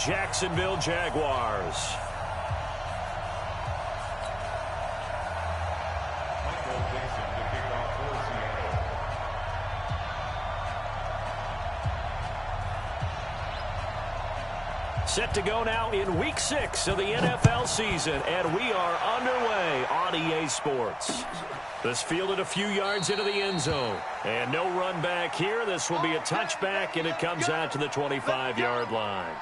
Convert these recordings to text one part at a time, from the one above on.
Jacksonville Jaguars. Set to go now in Week 6 of the NFL season, and we are underway on EA Sports. This fielded a few yards into the end zone, and no run back here. This will be a touchback, and it comes out to the 25-yard line.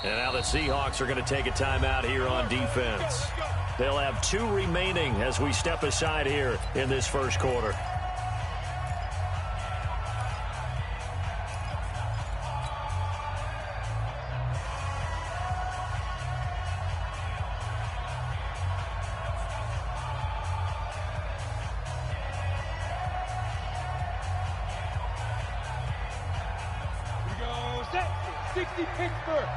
And now the Seahawks are going to take a timeout here on defense. They'll have 2 remaining as we step aside here in this first quarter. We go set 60 Pittsburgh.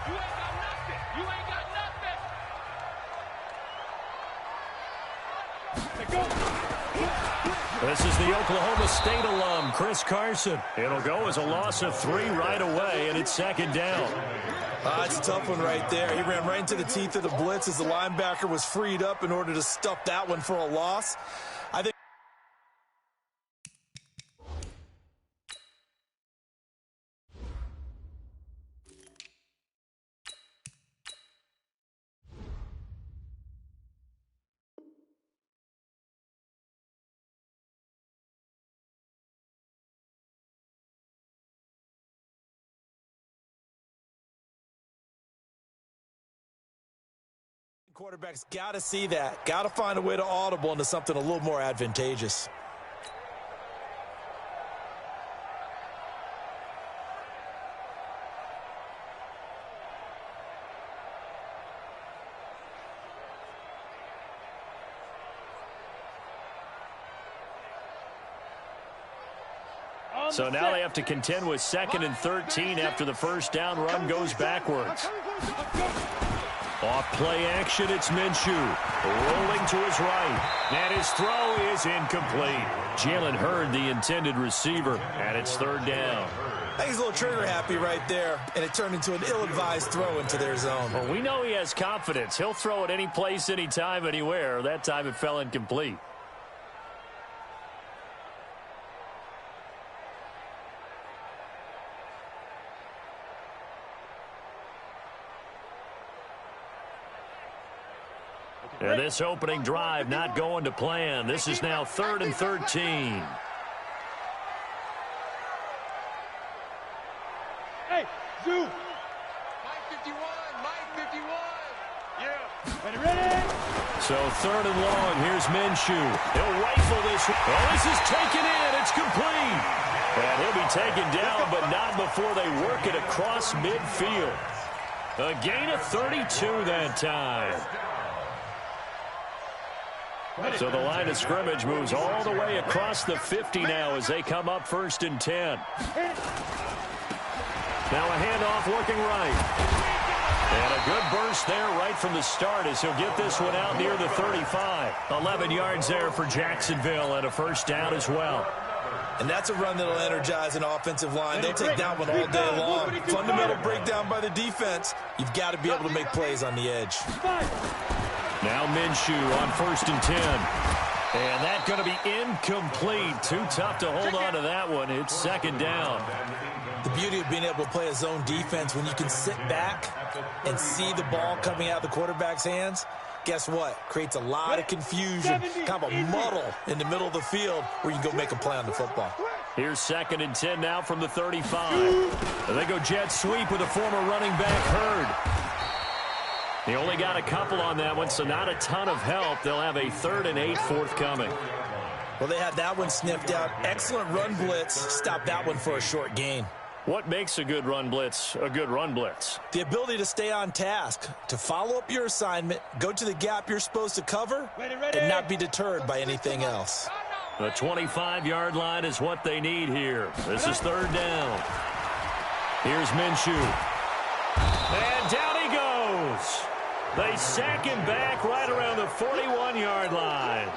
You ain't got nothing. You ain't got nothing. Go. This is the Oklahoma State alum, Chris Carson. It'll go as a loss of 3 right away, and it's second down. It's a tough one right there. He ran right into the teeth of the blitz as the linebacker was freed up in order to stuff that one for a loss. I think quarterbacks got to see that. Got to find a way to audible into something a little more advantageous. So now they have to contend with 2nd and 13 after the first down run goes backwards. Off play action, it's Minshew. Rolling to his right. And his throw is incomplete. Jalen Hurd, the intended receiver, and it's 3rd down. I think he's a little trigger happy right there, and it turned into an ill-advised throw into their zone. Well, we know he has confidence. He'll throw it any place, anytime, anywhere. That time it fell incomplete. And this opening drive not going to plan. This is now 3rd and 13. Hey, Zoo. Mike 51. Mike 51. Yeah. Ready? So 3rd and long. Here's Minshew. He'll rifle this. Oh, this is taken in. It's complete. And he'll be taken down, but not before they work it across midfield. A gain of 32 that time. So the line of scrimmage moves all the way across the 50 now as they come up 1st and 10. Now a handoff working right. And a good burst there right from the start as he'll get this one out near the 35. 11 yards there for Jacksonville and a 1st down as well. And that's a run that'll energize an offensive line. They'll take that one all day long. Fundamental breakdown by the defense. You've got to be able to make plays on the edge. Now Minshew on 1st and 10. And that's going to be incomplete. Too tough to hold on to that one. It's 2nd down. The beauty of being able to play a zone defense when you can sit back and see the ball coming out of the quarterback's hands, guess what? Creates a lot of confusion, kind of a muddle in the middle of the field where you can go make a play on the football. Here's 2nd and 10 now from the 35. And they go jet sweep with a former running back, Hurd. He only got a couple on that one, so not a ton of help. They'll have a 3rd and 8 forthcoming. Well, they had that one sniffed out. Excellent run blitz. Stop that one for a short gain. What makes a good run blitz a good run blitz? The ability to stay on task, to follow up your assignment, go to the gap you're supposed to cover, and not be deterred by anything else. The 25-yard line is what they need here. This is third down. Here's Minshew. And down he goes. They sack him back right around the 41-yard line.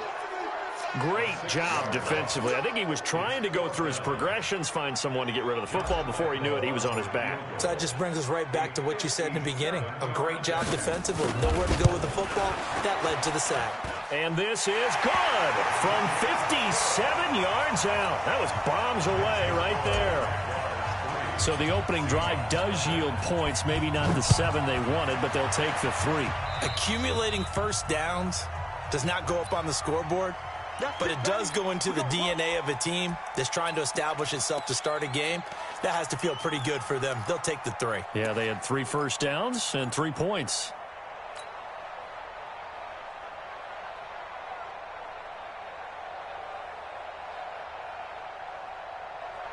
Great job defensively. I think he was trying to go through his progressions, find someone to get rid of the football. Before he knew it, he was on his back. So that just brings us right back to what you said in the beginning. A great job defensively. Nowhere to go with the football. That led to the sack. And this is good from 57 yards out. That was bombs away right there. So the opening drive does yield points. Maybe not the 7 they wanted, but they'll take the 3. Accumulating first downs does not go up on the scoreboard, but it does go into the DNA of a team that's trying to establish itself to start a game. That has to feel pretty good for them. They'll take the 3. Yeah, they had 3 first downs and 3 points.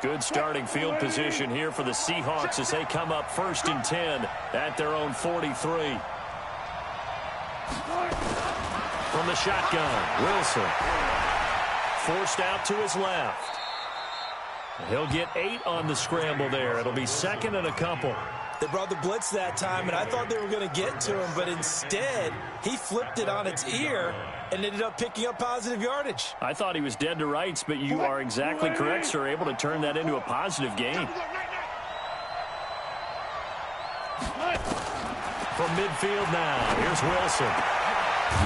Good starting field position here for the Seahawks as they come up 1st and 10 at their own 43. From the shotgun, Wilson. Forced out to his left. He'll get 8 on the scramble there. It'll be 2nd and a couple. They brought the blitz that time, and I thought they were going to get to him, but instead, he flipped it on its ear and ended up picking up positive yardage. I thought he was dead to rights, but you are exactly correct, sir. Able to turn that into a positive gain. From midfield now, here's Wilson.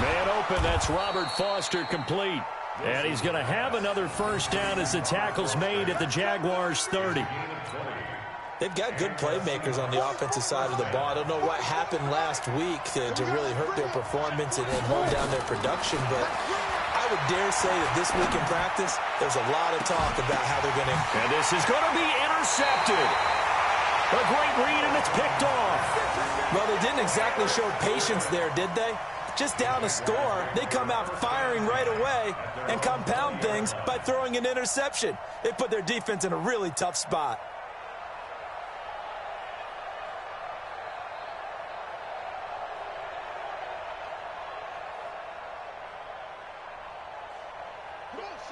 Man open, that's Robert Foster complete. And he's going to have another first down as the tackle's made at the Jaguars' 30. They've got good playmakers on the offensive side of the ball. I don't know what happened last week to really hurt their performance and hold down their production, but I would dare say that this week in practice, there's a lot of talk about how they're going to... And this is going to be intercepted. A great read, and it's picked off. Well, they didn't exactly show patience there, did they? Just down a score, they come out firing right away and compound things by throwing an interception. They put their defense in a really tough spot.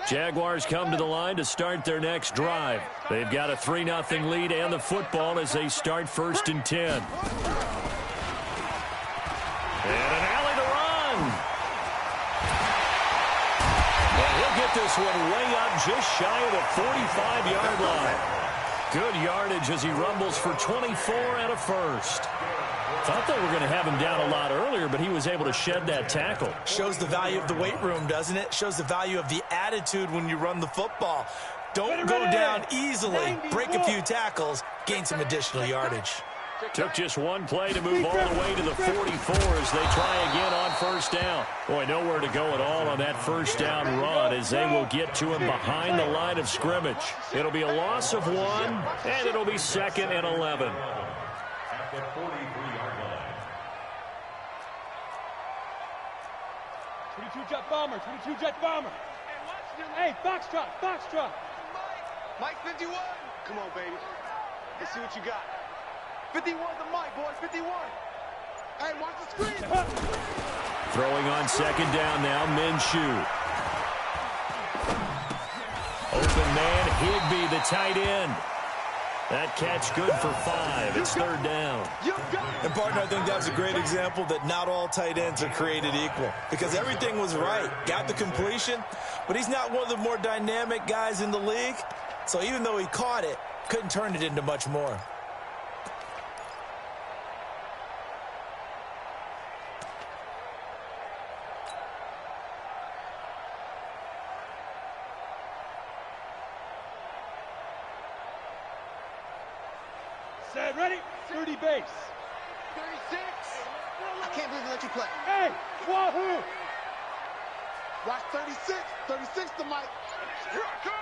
Jaguars come to the line to start their next drive. They've got a 3-0 lead and the football as they start 1st and 10. And an alley to run. And he'll get this one way up just shy of the 45-yard line. Good yardage as he rumbles for 24 and a first. Thought they were going to have him down a lot earlier, but he was able to shed that tackle. Shows the value of the weight room, doesn't it? Shows the value of the attitude when you run the football. Don't go down easily. Break a few tackles. Gain some additional yardage. Took just one play to move all the way to the 44 as they try again on first down. Boy, nowhere to go at all on that first down run as they will get to him behind the line of scrimmage. It'll be a loss of 1, and it'll be 2nd and 11. 22-jet bomber, 22-jet bomber. Hey, foxtrot, foxtrot. Mike 51. Come on, baby. Let's see what you got. 51 the Mike, boys, 51. Hey, watch the screen. Throwing on 2nd down now, Minshew. Open man, Higbee, the tight end. That catch good for 5. It's 3rd down. And, partner, I think that's a great example that not all tight ends are created equal because everything was right. Got the completion, but he's not one of the more dynamic guys in the league. So even though he caught it, couldn't turn it into much more. Set, ready? 30 base. 36. I can't believe they let you play. Hey, wahoo! Watch 36. 36 to Mike. Here I come.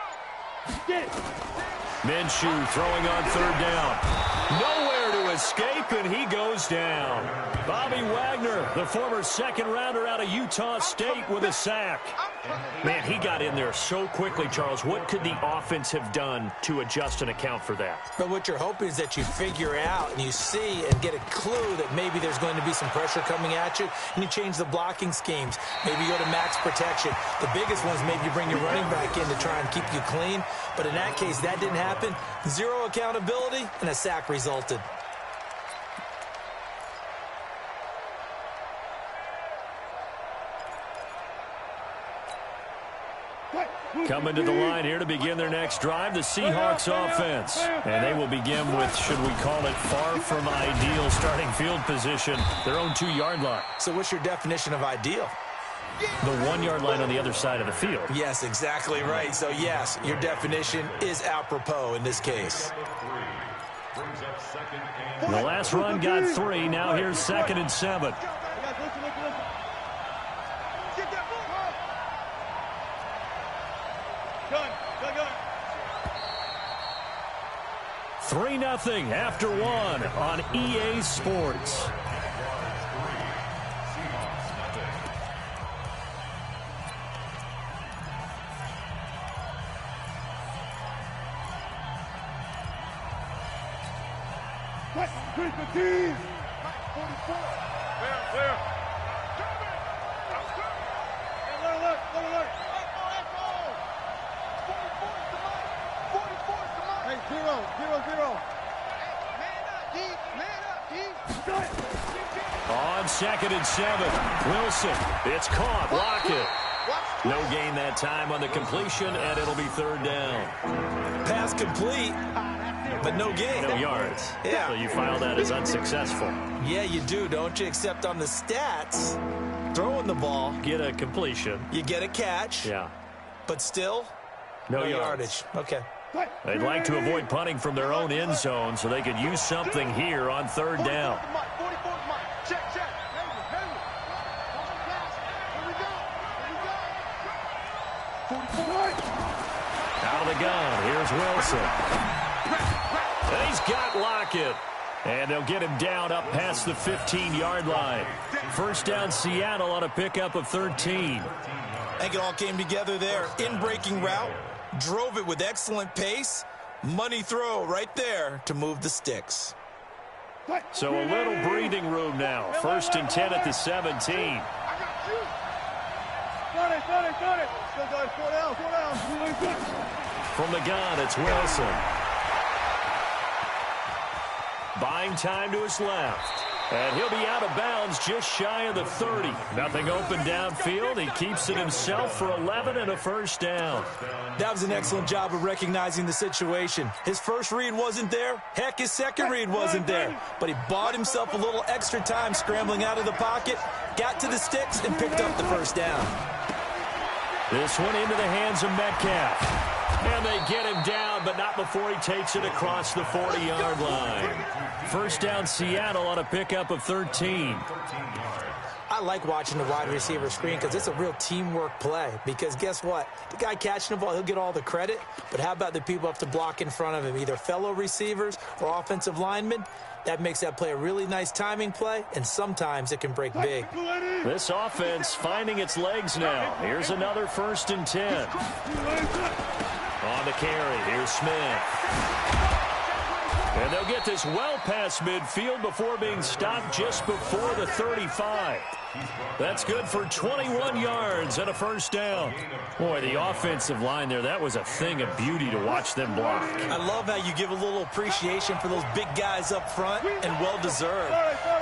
Get it. Minshew throwing on 3rd down. Nowhere to escape, and he goes down. Bobby Wagner, the former second-rounder out of Utah State with a sack. Man, he got in there so quickly, Charles. What could the offense have done to adjust and account for that? But what you're hoping is that you figure out and you see and get a clue that maybe there's going to be some pressure coming at you, and you change the blocking schemes. Maybe you go to max protection. The biggest one is maybe you bring your running back in to try and keep you clean. But in that case, that didn't happen. Zero accountability, and a sack resulted. Coming to the line here to begin their next drive, the Seahawks offense. And they will begin with, should we call it, far from ideal starting field position, their own 2-yard line. So what's your definition of ideal? The 1-yard line on the other side of the field. Yes, exactly right. So, yes, your definition is apropos in this case. The last run got 3. Now here's 2nd and 7. Gun. 3-0 after 1 on EA Sports. Clear. Look. Hey, 0. Man up, On 2nd and 7, Wilson. It's caught. Lockett. No gain that time on the completion, and it'll be 3rd down. Pass complete, but no gain. No yards. Yeah. So you file that as unsuccessful. Yeah, you do, don't you? Except on the stats, throwing the ball, Get a completion. you get a catch, Yeah. but still, No yardage. Okay. They'd like to avoid punting from their own end zone so they could use something here on 3rd down. Check. Out of the gun, here's Wilson. And he's got Lockett. And they'll get him down up past the 15-yard line. 1st down, Seattle on a pickup of 13. I think it all came together there. In-breaking route, drove it with excellent pace. Money throw right there to move the sticks. So a little breathing room now. 1st and 10 at the 17. Got it. Still got it. 4 down. From the gun, it's Wilson. Buying time to his left. And he'll be out of bounds just shy of the 30. Nothing open downfield. He keeps it himself for 11 and a 1st down. That was an excellent job of recognizing the situation. His first read wasn't there. Heck, his second read wasn't there. But he bought himself a little extra time scrambling out of the pocket, got to the sticks, and picked up the 1st down. This one into the hands of Metcalf. And they get him down, but not before he takes it across the 40-yard line. 1st down, Seattle on a pickup of 13. I like watching the wide receiver screen because it's a real teamwork play. Because guess what? The guy catching the ball, he'll get all the credit. But how about the people up to block in front of him, either fellow receivers or offensive linemen? That makes that play a really nice timing play, and sometimes it can break big. This offense finding its legs now. Here's another 1st and 10. On the carry, here's Smith. And they'll get this well past midfield before being stopped just before the 35. That's good for 21 yards and a 1st down. Boy, the offensive line there, that was a thing of beauty to watch them block. I love how you give a little appreciation for those big guys up front, and well-deserved.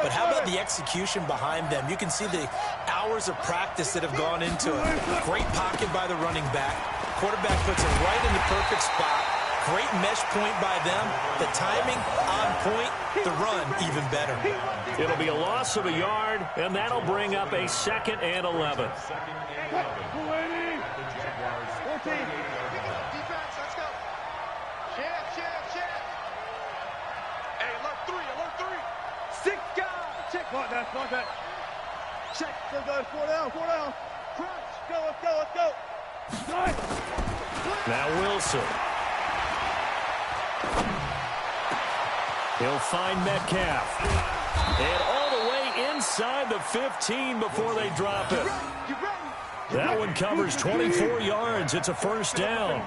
But how about the execution behind them? You can see the hours of practice that have gone into it. Great pocket by the running back. Quarterback puts it right in the perfect spot. Great mesh point by them. The timing on point. The run even better. It'll be a loss of a yard, and that'll bring up a 2nd and 11. 14. Defense, let's go. Check. Hey, alert 3. 6 guys. Check. Clock that. Check. Still got it. 4 down. Crunch. Let's go. Now Wilson. He'll find Metcalf. And all the way inside the 15 before they drop it. That one covers 24 yards. It's a first down.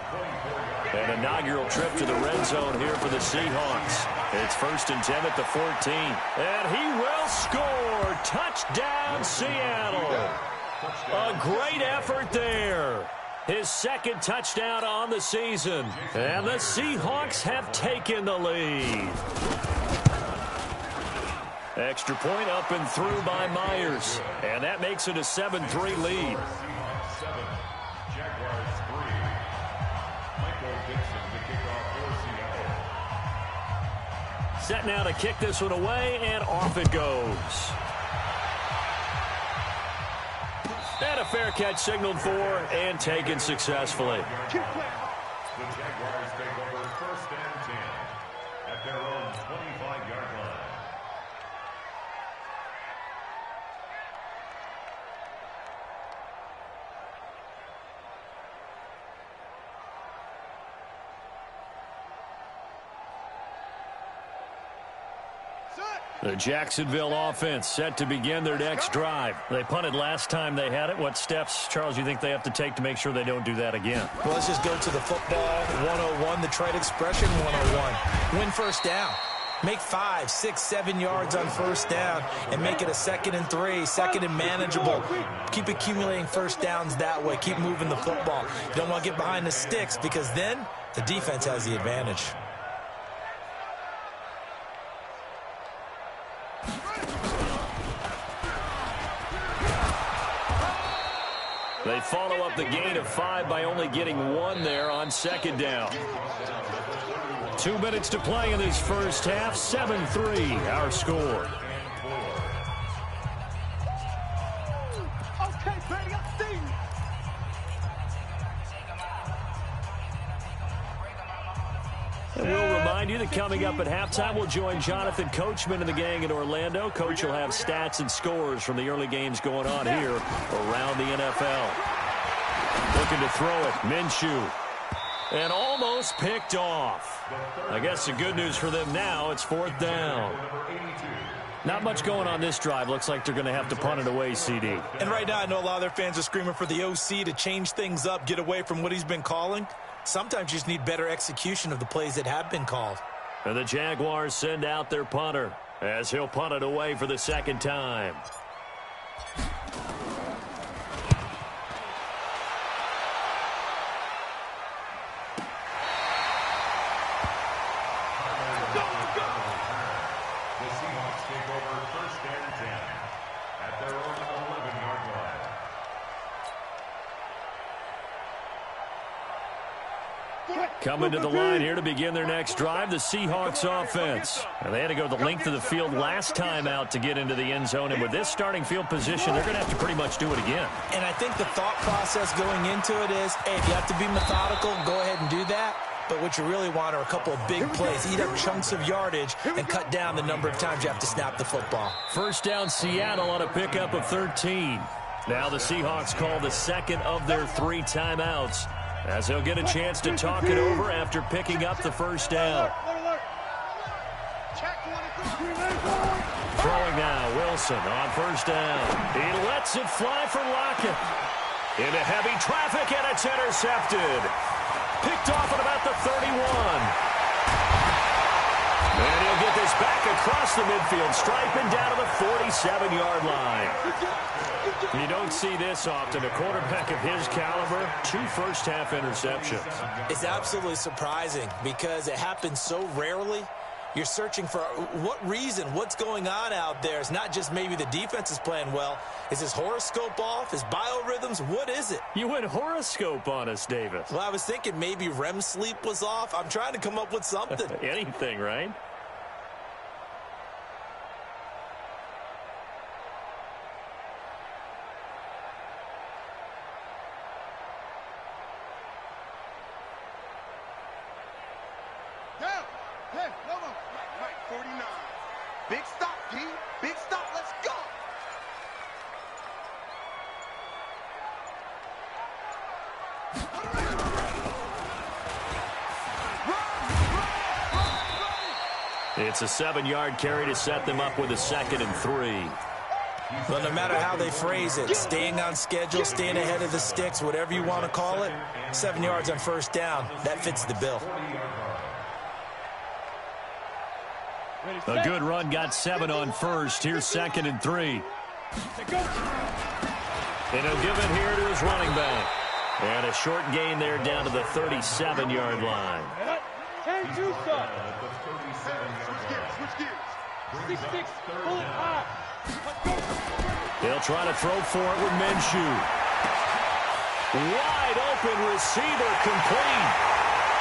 An inaugural trip to the red zone here for the Seahawks. It's 1st and 10 at the 14. And he will score. Touchdown, Seattle. A great effort there. His second touchdown on the season. And the Seahawks have taken the lead. Extra point up and through by Myers. And that makes it a 7-3 lead. Set now to kick this one away, and off it goes. And a fair catch signaled for and taken successfully. The Jaguars take over 1st and 10 at their own 25-yard line. The Jacksonville offense set to begin their next drive. They punted last time they had it. What steps, Charles, you think they have to take to make sure they don't do that again? Well, let's just go to the football 101, the trade expression 101. Win first down. Make 5, 6, 7 yards on first down and make it a 2nd and 3, 2nd and manageable. Keep accumulating first downs that way. Keep moving the football. You don't want to get behind the sticks because then the defense has the advantage. They follow up the gain of 5 by only getting 1 there on 2nd down. 2 minutes to play in this first half. 7-3, our score. Okay, baby, I see you. And we'll remind you that coming up at halftime, we'll join Jonathan Coachman and the gang in Orlando. Coach will have stats and scores from the early games going on here around the NFL. Looking to throw it, Minshew. And almost picked off. I guess the good news for them now, it's 4th down. Not much going on this drive. Looks like they're going to have to punt it away, CD. And right now, I know a lot of their fans are screaming for the OC to change things up, get away from what he's been calling. Sometimes you just need better execution of the plays that have been called. And the Jaguars send out their punter as he'll punt it away for the 2nd time. The Seahawks take over 1st and 10 at their own 11-yard line. Coming to the line here to begin their next drive, the Seahawks offense. And they had to go the length of the field last time out to get into the end zone. And with this starting field position, they're going to have to pretty much do it again. And I think the thought process going into it is, hey, if you have to be methodical, go ahead and do that. But what you really want are a couple of big plays, eat up chunks of yardage, and cut down the number of times you have to snap the football. First down, Seattle on a pickup of 13. Now the Seahawks call the 2nd of their 3 timeouts, as they'll get a chance to talk it over after picking up the first down. Throwing now, Wilson on first down. He lets it fly for Lockett. Into heavy traffic, and it's intercepted. Picked off at about the 31. And he'll get this back across the midfield stripe and down to the 47-yard line. You don't see this often. A quarterback of his caliber, 2 first-half interceptions. It's absolutely surprising because it happens so rarely. You're searching for what reason, what's going on out there. It's not just maybe the defense is playing well. Is his horoscope off? His biorhythms? What is it? You went horoscope on us, Davis. Well, I was thinking maybe REM sleep was off. I'm trying to come up with something. Anything, right? Hey, no. Right, 49. Big stop, P. Big stop. Let's go. It's a 7-yard carry to set them up with a 2nd and 3. Well, no matter how they phrase it, staying on schedule, staying ahead of the sticks, whatever you want to call it, 7 yards on first down, that fits the bill. A good run got 7 on first. Here's 2nd and 3. And he'll give it here to his running back. And a short gain there down to the 37-yard line. Switch gears. 6-6, pull it high. They'll try to throw for it with Minshew. Wide open receiver complete.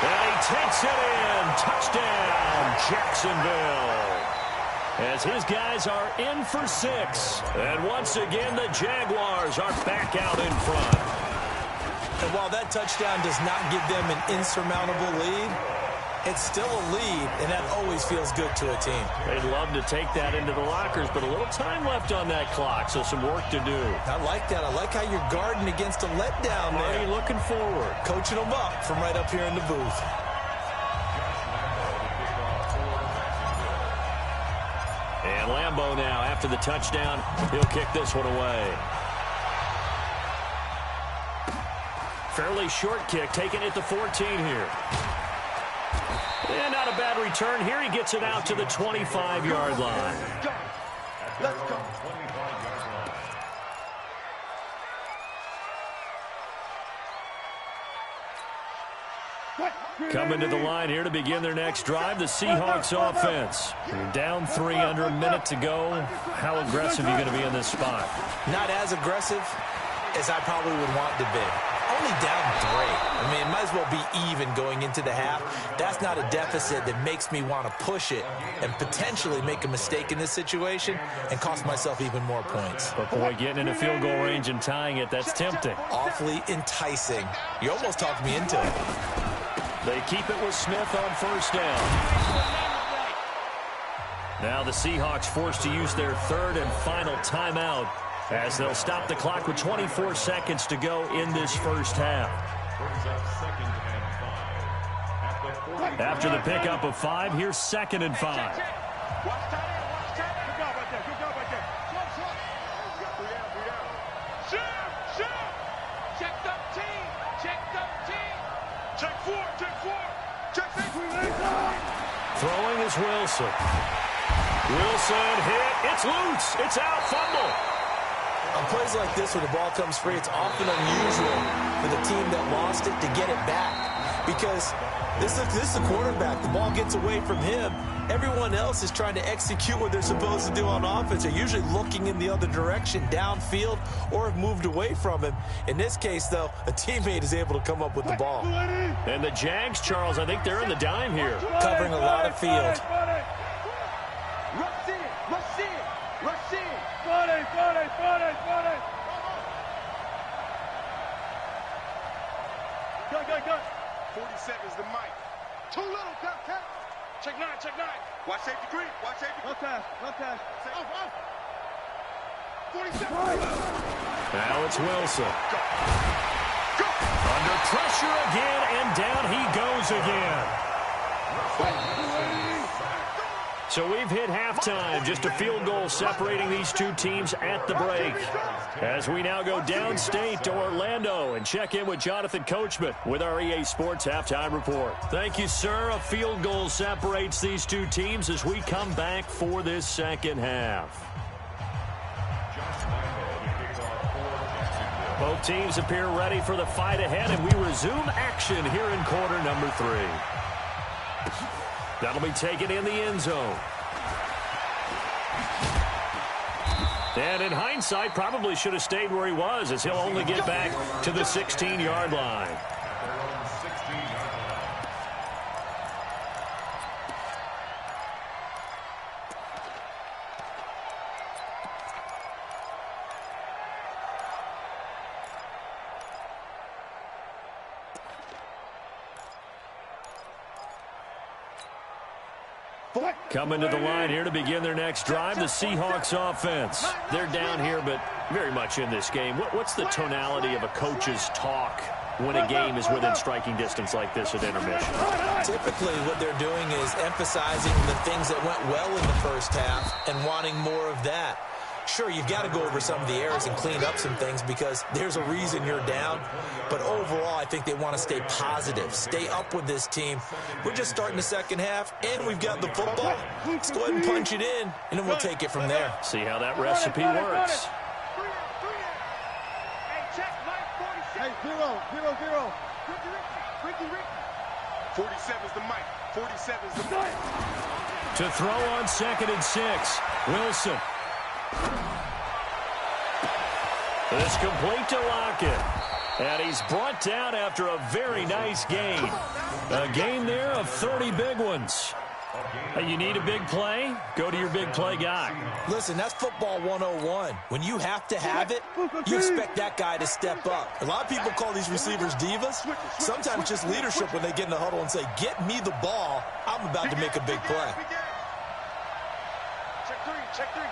And he takes it in. Touchdown, Jacksonville. As his guys are in for 6. And once again, the Jaguars are back out in front. And while that touchdown does not give them an insurmountable lead, it's still a lead, and that always feels good to a team. They'd love to take that into the lockers, but a little time left on that clock, so some work to do. I like that. I like how you're guarding against a letdown there. Already looking forward. Coaching them up from right up here in the booth. And Lambeau now, after the touchdown, he'll kick this one away. Fairly short kick, taken at the 14 here. And not a bad return here. He gets it out to the 25-yard line. Let's go. Coming to the line here to begin their next drive, the Seahawks offense. You're down 3 under a minute to go. How aggressive are you going to be in this spot? Not as aggressive as I probably would want to be. Only down 3. I mean, it might as well be even going into the half. That's not a deficit that makes me want to push it and potentially make a mistake in this situation and cost myself even more points. But boy, getting into field goal range and tying it, that's tempting. Awfully enticing. You almost talked me into it. They keep it with Smith on first down. Now the Seahawks forced to use their 3rd and final timeout as they'll stop the clock with 24 seconds to go in this first half. After the pickup of 5, here's 2nd and 5. Throwing is Wilson. Wilson hit. It's loose. It's out. Fumble. On plays like this where the ball comes free, it's often unusual for the team that lost it to get it back. Because this is the quarterback. The ball gets away from him. Everyone else is trying to execute what they're supposed to do on offense. They're usually looking in the other direction, downfield, or have moved away from him. In this case, though, a teammate is able to come up with the ball. And the Jags, Charles, I think they're in the dime here. Covering a lot of field. Go. 40 seconds to Mike. Too little, Cat. Check 9. Watch safety green. Watch safety. No pass. Off. 40 seconds. Now it's Wilson. Go. Under pressure again, and down he goes again. So we've hit halftime, just a field goal separating these two teams at the break. As we now go downstate to Orlando and check in with Jonathan Coachman with our EA Sports Halftime Report. Thank you, sir. A field goal separates these two teams as we come back for this second half. Both teams appear ready for the fight ahead, and we resume action here in quarter number 3. That'll be taken in the end zone. And in hindsight, probably should have stayed where he was, as he'll only get back to the 16-yard line. Coming to the line here to begin their next drive, the Seahawks offense. They're down here, but very much in this game. What's the tonality of a coach's talk when a game is within striking distance like this at intermission? Typically, what they're doing is emphasizing the things that went well in the first half and wanting more of that. Sure, you've got to go over some of the errors and clean up some things because there's a reason you're down. But overall, I think they want to stay positive, stay up with this team. We're just starting the second half, and we've got the football. Let's go ahead and punch it in, and then we'll take it from there. See how that recipe works. Hey, 0-0-0. 47's the mic. 47's the mic. To throw on 2nd and 6. Wilson. It's complete to Lockett. And he's brought down after a very nice game. A game there of 30 big ones. Hey, you need a big play? Go to your big play guy. Listen, that's football 101. When you have to have it, you expect that guy to step up. A lot of people call these receivers divas. Sometimes just leadership when they get in the huddle and say, get me the ball. I'm about to make a big play. Check three.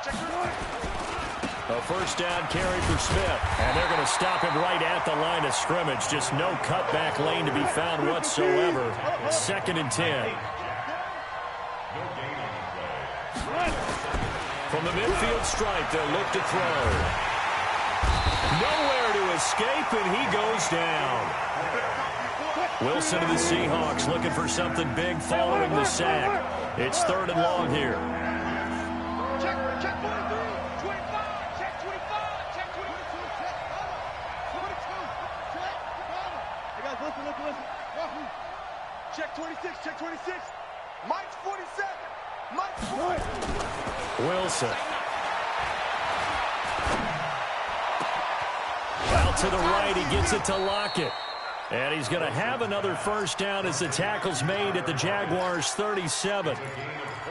A first down carry for Smith. And they're going to stop him right at the line of scrimmage. Just no cutback lane to be found whatsoever. 2nd and 10. From the midfield stripe, they'll look to throw. Nowhere to escape, and he goes down. Wilson of the Seahawks looking for something big following the sack. It's 3rd and long here. Check 23, 25, check 25, check 22, check 22, check. Hey guys, listen. Check 26, check 26. Mike's 47. Mike's 40. Wilson. Out to the right, he gets it to Lockett. And he's going to have another first down as the tackle's made at the Jaguars' 37.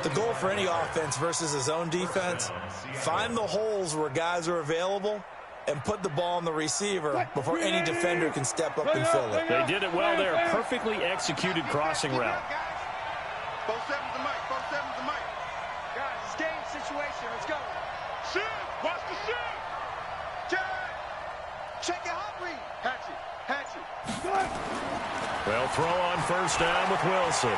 The goal for any offense versus his own defense, find the holes where guys are available and put the ball on the receiver before any defender can step up and fill it. They did it well there. Perfectly executed crossing route. 47's the mic. 47's the mic. Guys, it's game situation. Let's go. Shoot. Watch the shoot. Check your hot read. Hatchet. Well, throw on first down with Wilson.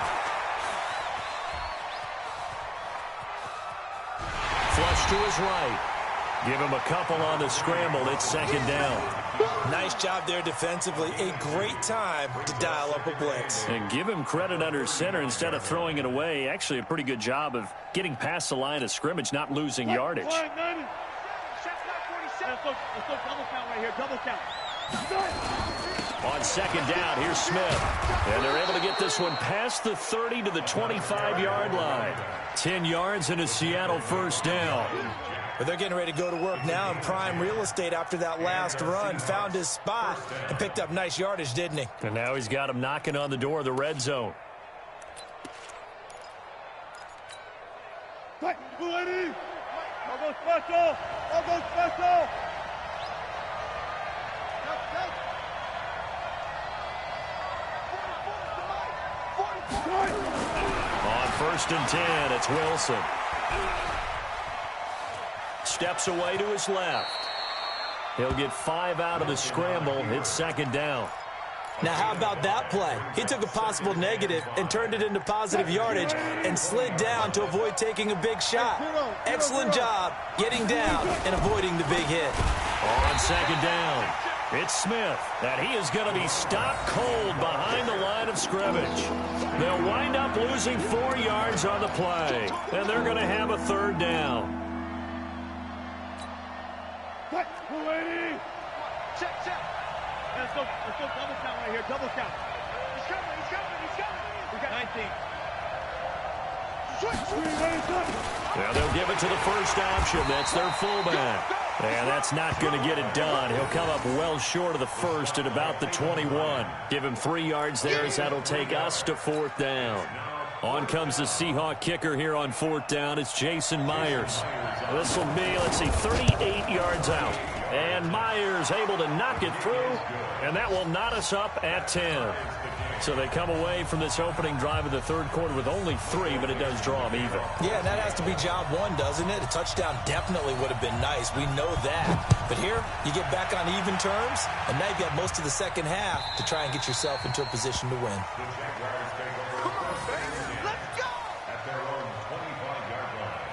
Flush to his right. Give him a couple on the scramble. It's 2nd down. Nice job there defensively. A great time to dial up a blitz. And give him credit under center instead of throwing it away. Actually, a pretty good job of getting past the line of scrimmage, not losing yardage. Let's go double count right here, double count. On 2nd down, here's Smith. And they're able to get this one past the 30 to the 25-yard line. 10 yards and a Seattle first down. But they're getting ready to go to work now in prime real estate after that last run. Found his spot and picked up nice yardage, didn't he? And now he's got him knocking on the door of the red zone. I'll go special. I'll go special. On 1st and 10, it's Wilson. Steps away to his left. He'll get 5 out of the scramble. It's 2nd down. Now, how about that play? He took a possible negative and turned it into positive yardage and slid down to avoid taking a big shot. Excellent job getting down and avoiding the big hit. On 2nd down, it's Smith, and he is going to be stopped cold behind the line of scrimmage. They'll wind up losing 4 yards on the play, and they're going to have a 3rd down. Check. Let's go double count right here, double count. He's coming. We got 19. Now they'll give it to the first option. That's their fullback. And that's not going to get it done. He'll come up well short of the first at about the 21. Give him 3 yards there as that'll take us to 4th down. On comes the Seahawk kicker here on 4th down. It's Jason Myers. This will be, 38 yards out. And Myers able to knock it through, and that will knot us up at 10. So they come away from this opening drive of the 3rd quarter with only 3, but it does draw them even. Yeah, that has to be job 1, doesn't it? A touchdown definitely would have been nice. We know that. But here, you get back on even terms, and now you've got most of the second half to try and get yourself into a position to win. Let's go. At their own 25-yard line.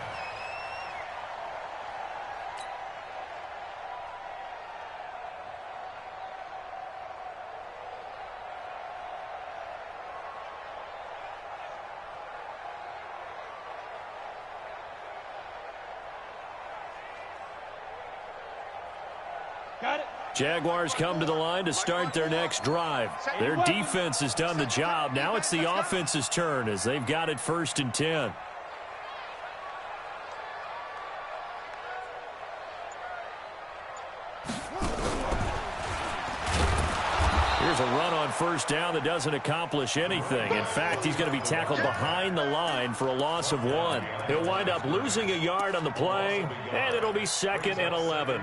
Got it. Jaguars come to the line to start their next drive. Their defense has done the job. Now it's the offense's turn as they've got it 1st and 10. Here's a run on 1st down that doesn't accomplish anything. In fact, he's going to be tackled behind the line for a loss of 1. He'll wind up losing a yard on the play, and it'll be 2nd and 11.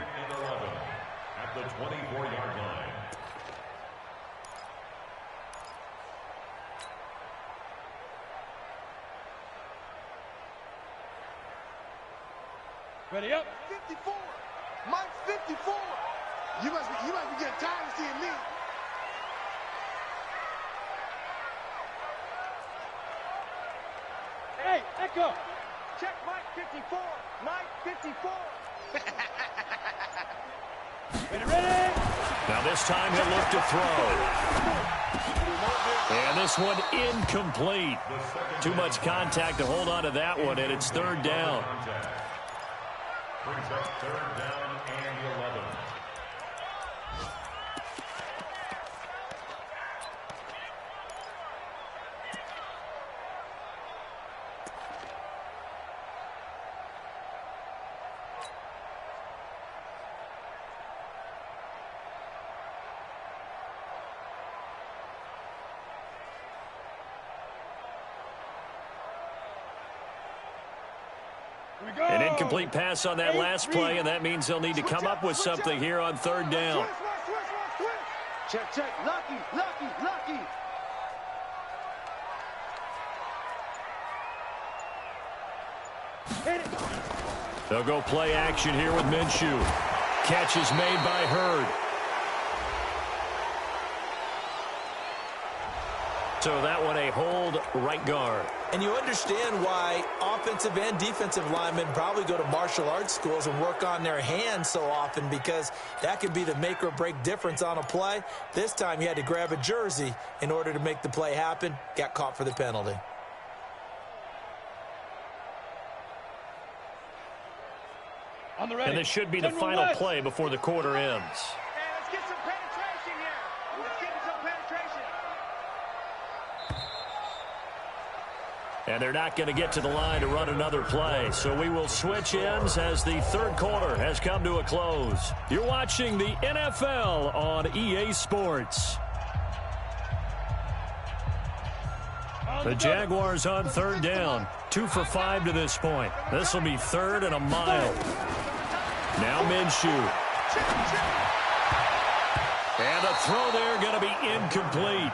At the 24-yard line. Ready up. 54. Mike 54. You must be getting tired of seeing me. Hey, Echo. Check Mike 54. Mike 54. Ready. Now this time he'll look to throw. And this one incomplete. Too much contact to hold on to that one, and it's 3rd down. Brings up 3rd down and 11. An incomplete pass on that last play, and that means they'll need to come up with something here on 3rd down. Check. Lucky. They'll go play action here with Minshew. Catch is made by Hurd. So that one a hold right guard. And you understand why offensive and defensive linemen probably go to martial arts schools and work on their hands so often, because that could be the make or break difference on a play. This time he had to grab a jersey in order to make the play happen. Got caught for the penalty. On the ready. And this should be the final play before the quarter ends. Hey, let's get some penetration here. Let's get some penetration. And they're not going to get to the line to run another play. So we will switch ends as the 3rd quarter has come to a close. You're watching the NFL on EA Sports. The Jaguars on 3rd down. 2 for 5 to this point. This will be 3rd and a mile. Now Minshew. And a throw there going to be incomplete.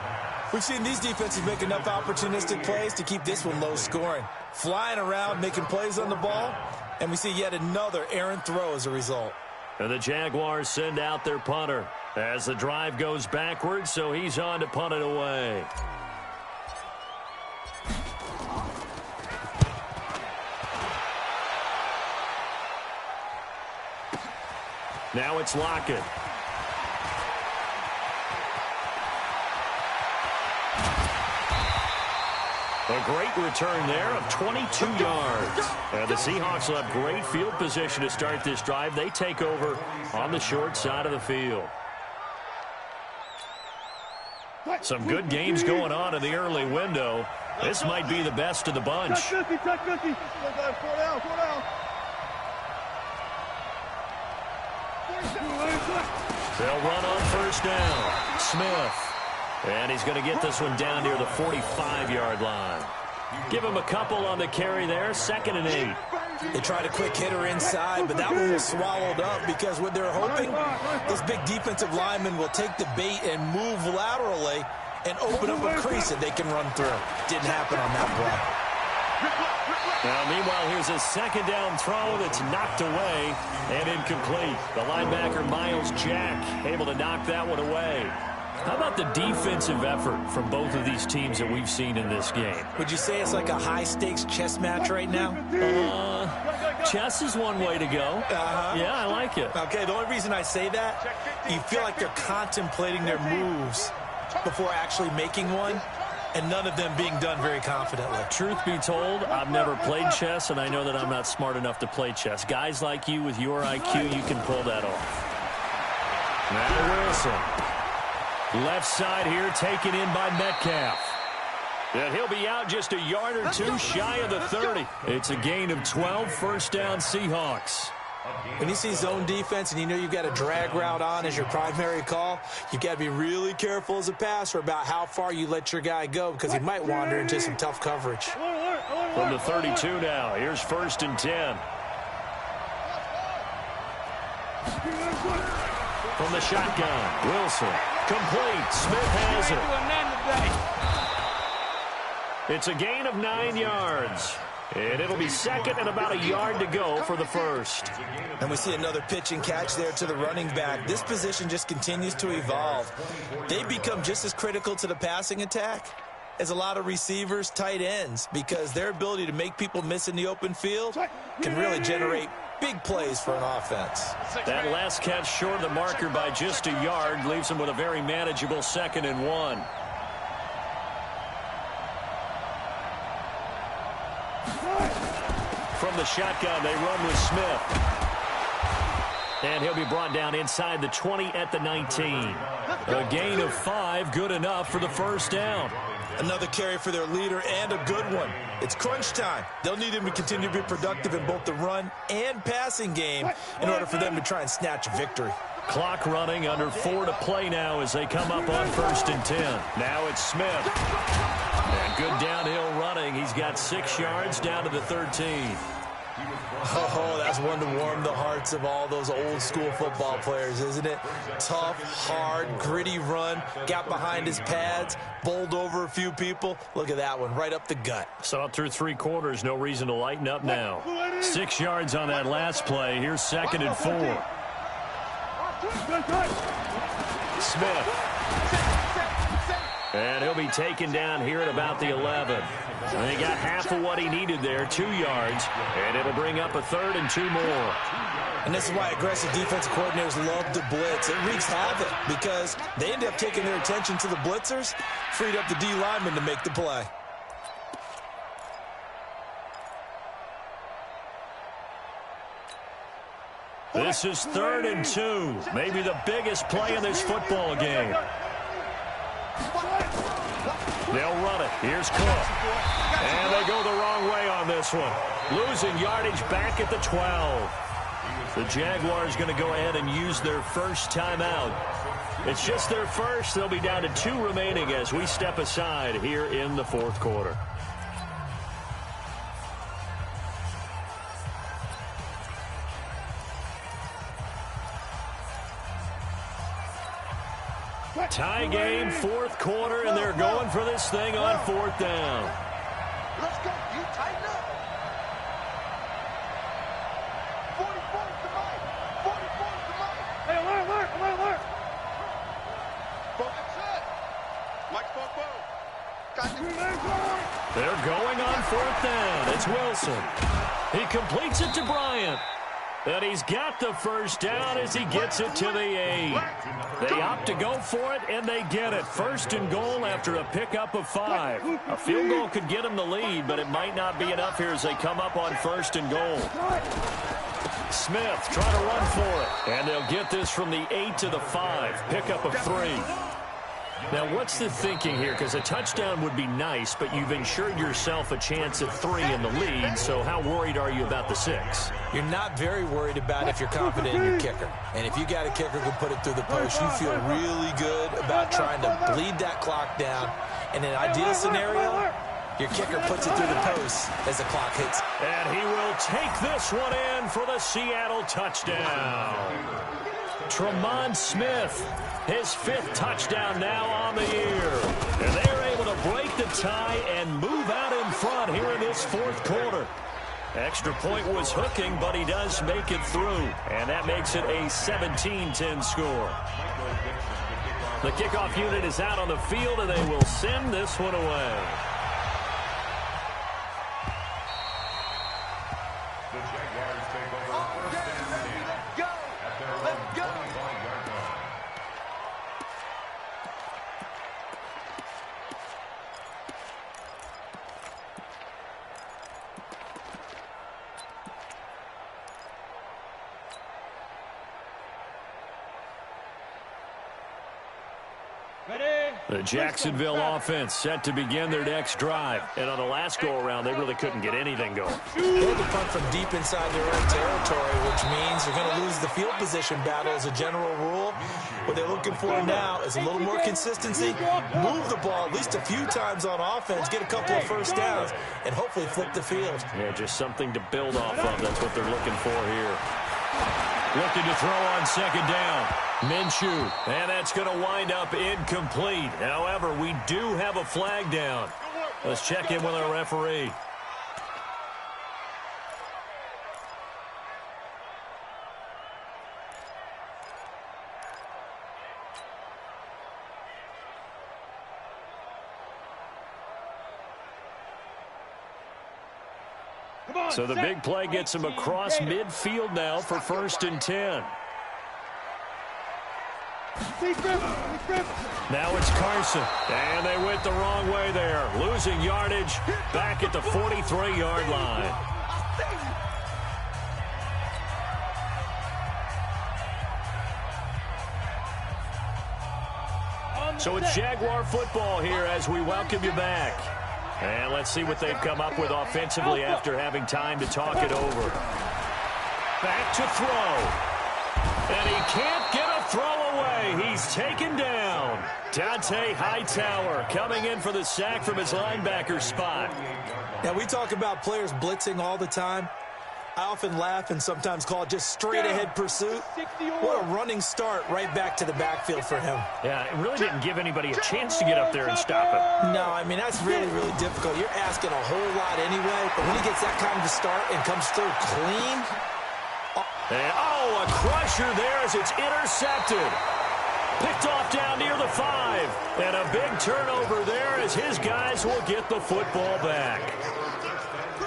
We've seen these defenses make enough opportunistic plays to keep this one low scoring. Flying around, making plays on the ball, and we see yet another errant throw as a result. And the Jaguars send out their punter as the drive goes backwards, so he's on to punt it away. Now it's Lockett. A great return there of 22 yards. And the Seahawks will have great field position to start this drive. They take over on the short side of the field. Some good games going on in the early window. This might be the best of the bunch. Touch 50. 4 down. They'll run on 1st down. Smith. And he's going to get this one down near the 45-yard line. Give him a couple on the carry there. 2nd and 8. They tried a quick hitter inside, but that one was swallowed up because what they're hoping, this big defensive lineman will take the bait and move laterally and open up a crease that they can run through. Didn't happen on that play. Now, meanwhile, here's a 2nd down throw that's knocked away and incomplete. The linebacker, Miles Jack, able to knock that one away. How about the defensive effort from both of these teams that we've seen in this game? Would you say it's like a high-stakes chess match right now? Chess is one way to go. Yeah, I like it. Okay, the only reason I say that, you feel like they're contemplating their moves before actually making one, and none of them being done very confidently. Truth be told, I've never played chess, and I know that I'm not smart enough to play chess. Guys like you with your IQ, you can pull that off. Now Wilson. Left side here taken in by Metcalf. And he'll be out just a yard or two shy of the 30. It's a gain of 12, first down Seahawks. When you see zone defense and you know you've got a drag route on as your primary call, you've got to be really careful as a passer about how far you let your guy go because he might wander into some tough coverage. From the 32 now, here's 1st and 10. From the shotgun, Wilson. Complete. Smith has it. It's a gain of 9 yards. And it'll be second and about a yard to go for the first. And we see another pitch and catch there to the running back. This position just continues to evolve. They become just as critical to the passing attack as a lot of receivers, tight ends, because their ability to make people miss in the open field can really generate big plays for an offense. That last catch short of the marker by just a yard leaves them with a very manageable 2nd and 1. From the shotgun, they run with Smith. And he'll be brought down inside the 20 at the 19. A gain of 5, good enough for the first down. Another carry for their leader and a good one. It's crunch time. They'll need him to continue to be productive in both the run and passing game in order for them to try and snatch a victory. Clock running, under 4 to play now as they come up on 1st and 10. Now it's Smith. And good downhill running. He's got 6 yards down to the 13. Oh, that's one to warm the hearts of all those old school football players, isn't it? Tough, hard, gritty run, got behind his pads, bowled over a few people. Look at that one, right up the gut. Saw it through 3 quarters, no reason to lighten up now. 6 yards on that last play. Here's 2nd and 4. Smith. And he'll be taken down here at about the 11. And he got half of what he needed there, 2 yards, and it'll bring up a 3rd and 2 more. And this is why aggressive defensive coordinators love to blitz. It wreaks havoc because they end up taking their attention to the blitzers, freed up the D lineman to make the play. This is 3rd and 2, maybe the biggest play in this football game. They'll run it. Here's Cook. And they go the wrong way on this one. Losing yardage back at the 12. The Jaguars going to go ahead and use their first timeout. It's just their first. They'll be down to 2 remaining as we step aside here in the 4th quarter. Tie game, 4th quarter, and they're going for this thing on 4th down. Let's go. You tighten up. 44 to Mike. 44 to Mike. Hey, alert. Focus set. Mike, Got you. They're going on 4th down. It's Wilson. He completes it to Bryant. And he's got the first down as he gets it to the 8. They opt to go for it, and they get it. 1st and goal after a pickup of 5. A field goal could get them the lead, but it might not be enough here as they come up on 1st and goal. Smith trying to run for it, and they'll get this from the 8 to the 5. Pickup of 3. Now, what's the thinking here? Because a touchdown would be nice, but you've ensured yourself a chance at 3 in the lead, so how worried are you about the 6? You're not very worried about if you're confident in your kicker. And if you got a kicker who can put it through the post, you feel really good about trying to bleed that clock down. In an ideal scenario, your kicker puts it through the post as the clock hits. And he will take this one in for the Seattle touchdown. Tremont Smith, his 5th touchdown now on the year. And they're able to break the tie and move out in front here in this 4th quarter. Extra point was hooking, but he does make it through. And that makes it a 17-10 score. The kickoff unit is out on the field, and they will send this one away. The Jaguars take over 1st and 10 at their own 25-yard line. The Jacksonville offense set to begin their next drive. And on the last go-around, they really couldn't get anything going. They had to punt from deep inside their own territory, which means you're going to lose the field position battle as a general rule. What they're looking for now is a little more consistency, move the ball at least a few times on offense, get a couple of first downs, and hopefully flip the field. Yeah, just something to build off of. That's what they're looking for here. Looking to throw on second down. Minshew. And that's going to wind up incomplete. However, we do have a flag down. Let's check in with our referee. So the big play gets him across midfield now for 1st and 10. Now it's Carson. And they went the wrong way there. Losing yardage back at the 43-yard line. So it's Jaguar football here as we welcome you back. And let's see what they've come up with offensively after having time to talk it over. Back to throw. And he can't get a throw away. He's taken down. Dante Hightower coming in for the sack from his linebacker spot. Now, we talk about players blitzing all the time. I often laugh and sometimes call it just straight-ahead pursuit. What a running start right back to the backfield for him. Yeah, it really didn't give anybody a chance to get up there and stop him. No, I mean, that's really, really difficult. You're asking a whole lot anyway, but when he gets that kind of a start and comes through clean. And, a crusher there as it's intercepted. Picked off down near the 5. And a big turnover there as his guys will get the football back.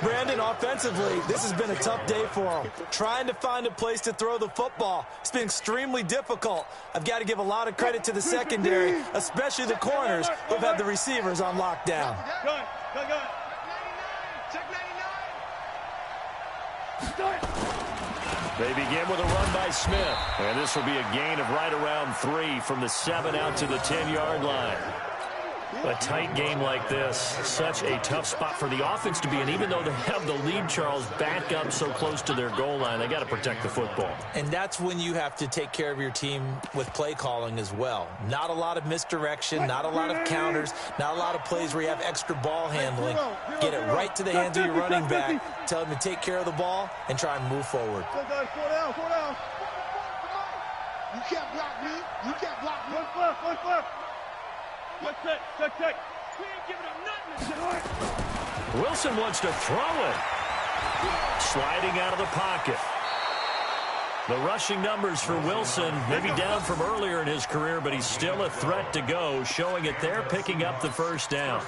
Brandon, offensively, this has been a tough day for him. Trying to find a place to throw the football. It's been extremely difficult. I've got to give a lot of credit to the secondary, especially the corners who've had the receivers on lockdown. Go. They begin with a run by Smith. And this will be a gain of right around 3 from the 7 out to the 10-yard line. A tight game like this, such a tough spot for the offense to be in. Even though they have the lead, Charles, back up so close to their goal line, they got to protect the football. And that's when you have to take care of your team with play calling as well. Not a lot of misdirection, not a lot of counters, not a lot of plays where you have extra ball handling. Get it right to the hands of your running back. Tell him to take care of the ball and try and move forward. 4 down. You can't block me. You can't block me. One flip. Check. We ain't giving up nothing. Wilson wants to throw it. Sliding out of the pocket. The rushing numbers for Wilson, maybe down from earlier in his career, but he's still a threat to go, showing it there, picking up the first down.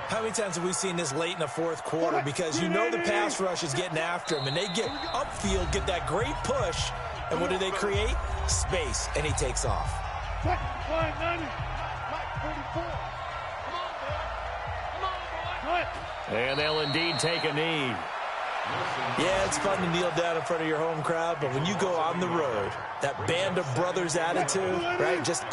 How many times have we seen this late in the fourth quarter? Because you know the pass rush is getting after him, and they get upfield, get that great push, and what do they create? Space, and he takes off. And they'll indeed take a knee. Yeah, it's fun to kneel down in front of your home crowd, but when you go on the road, that band of brothers attitude, right, just